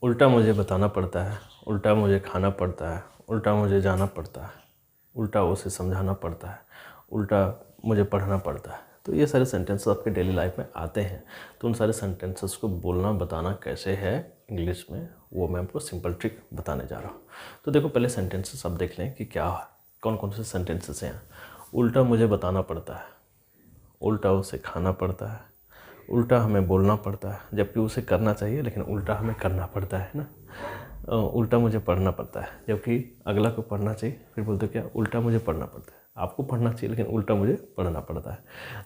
उल्टा मुझे बताना पड़ता है, उल्टा मुझे खाना पड़ता है, उल्टा मुझे जाना पड़ता है, उल्टा उसे समझाना पड़ता है, उल्टा मुझे पढ़ना पड़ता है। तो ये सारे सेंटेंसेस आपके डेली लाइफ में आते हैं। तो उन सारे सेंटेंसेस को बोलना बताना कैसे है इंग्लिश में, वो मैं आपको सिंपल ट्रिक बताने जा रहा हूँ। तो देखो, पहले सेंटेंसेस आप देख लें कि क्या कौन कौन से सेंटेंसेस हैं। उल्टा मुझे बताना पड़ता है, उल्टा उसे खाना पड़ता है, उल्टा हमें बोलना पड़ता है, जबकि उसे करना चाहिए लेकिन उल्टा हमें करना पड़ता है ना। उल्टा मुझे पढ़ना पड़ता है, जबकि अगला को पढ़ना चाहिए, फिर बोलते क्या, उल्टा मुझे पढ़ना पड़ता है। आपको पढ़ना चाहिए लेकिन उल्टा मुझे पढ़ना पड़ता है।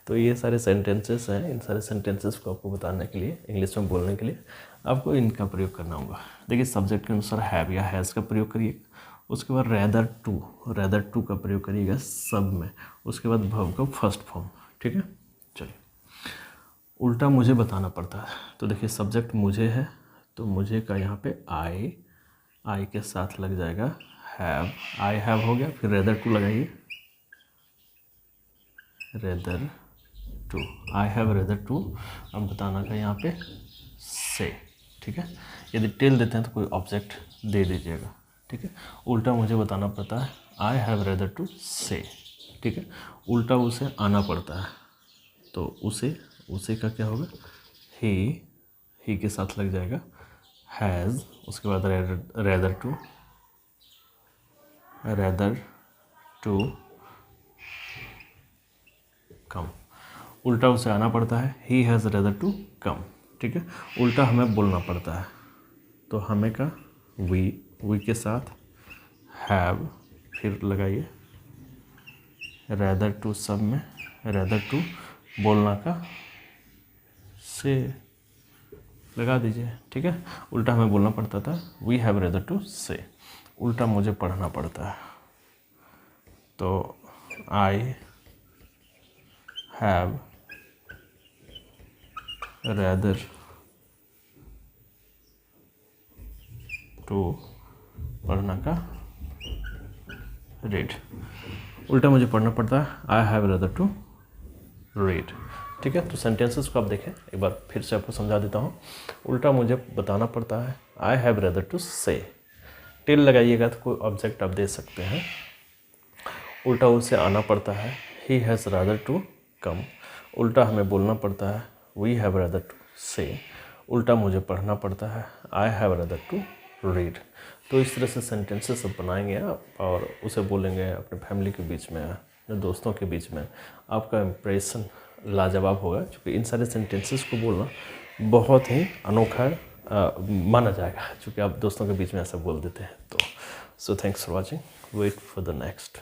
तो ये सारे सेंटेंसेस हैं। इन सारे सेंटेंसेस को आपको बताने के लिए, इंग्लिश में बोलने के लिए आपको इनका प्रयोग करना होगा। देखिए, सब्जेक्ट के अनुसार हैव या हैज़ का प्रयोग करिए। उसके बाद रेदर टू का प्रयोग करिएगा सब में। उसके बाद वर्ब का फर्स्ट फॉर्म। ठीक है, चलिए। उल्टा मुझे बताना पड़ता है, तो देखिए सब्जेक्ट मुझे है, तो मुझे का यहाँ पे आई के साथ लग जाएगा हैव। आई हैव हो गया, फिर रेदर टू लगाइए, rather to, I have rather to. अब बताना का यहाँ पे से। ठीक है, यदि टेल देते हैं तो कोई ऑब्जेक्ट दे दीजिएगा। ठीक है, उल्टा मुझे बताना पड़ता है, आई हैव रेदर टू से। ठीक है, उल्टा उसे आना पड़ता है, तो उसे का क्या होगा, ही के साथ लग जाएगा हैज़। उसके बाद रेदर टू कम। उल्टा उसे आना पड़ता है, he has rather to come. ठीक है, उल्टा हमें बोलना पड़ता है, तो हमें का वी के साथ हैव, फिर लगाइए रेदर टू सब में, रेदर टू बोलना का से लगा दीजिए। ठीक है, उल्टा हमें बोलना पड़ता था, वी हैव रेदर टू से। उल्टा मुझे पढ़ना पड़ता है, तो आई हैव रेदर टू पढ़ना का रीड। उल्टा मुझे पढ़ना पड़ता है, I have rather to read. ठीक है, तो सेंटेंसेस को आप देखें, एक बार फिर से आपको समझा देता हूँ। उल्टा मुझे बताना पड़ता है, आई हैव रेदर टू से। टिल लगाइएगा तो कोई ऑब्जेक्ट आप दे सकते हैं। उल्टा उसे आना पड़ता है, he has rather to come. उल्टा हमें बोलना पड़ता है, वी हैव रेदर टू से। उल्टा मुझे पढ़ना पड़ता है, I have rather to read. तो इस तरह से सेंटेंसेस आप बनाएंगे आप, और उसे बोलेंगे अपने फैमिली के बीच में, अपने दोस्तों के बीच में। आपका इम्प्रेशन लाजवाब होगा, क्योंकि इन सारे सेंटेंसेस को बोलना बहुत ही अनोखा माना जाएगा, क्योंकि आप दोस्तों के बीच में ऐसा बोल देते हैं। तो so thanks for watching, wait for the next.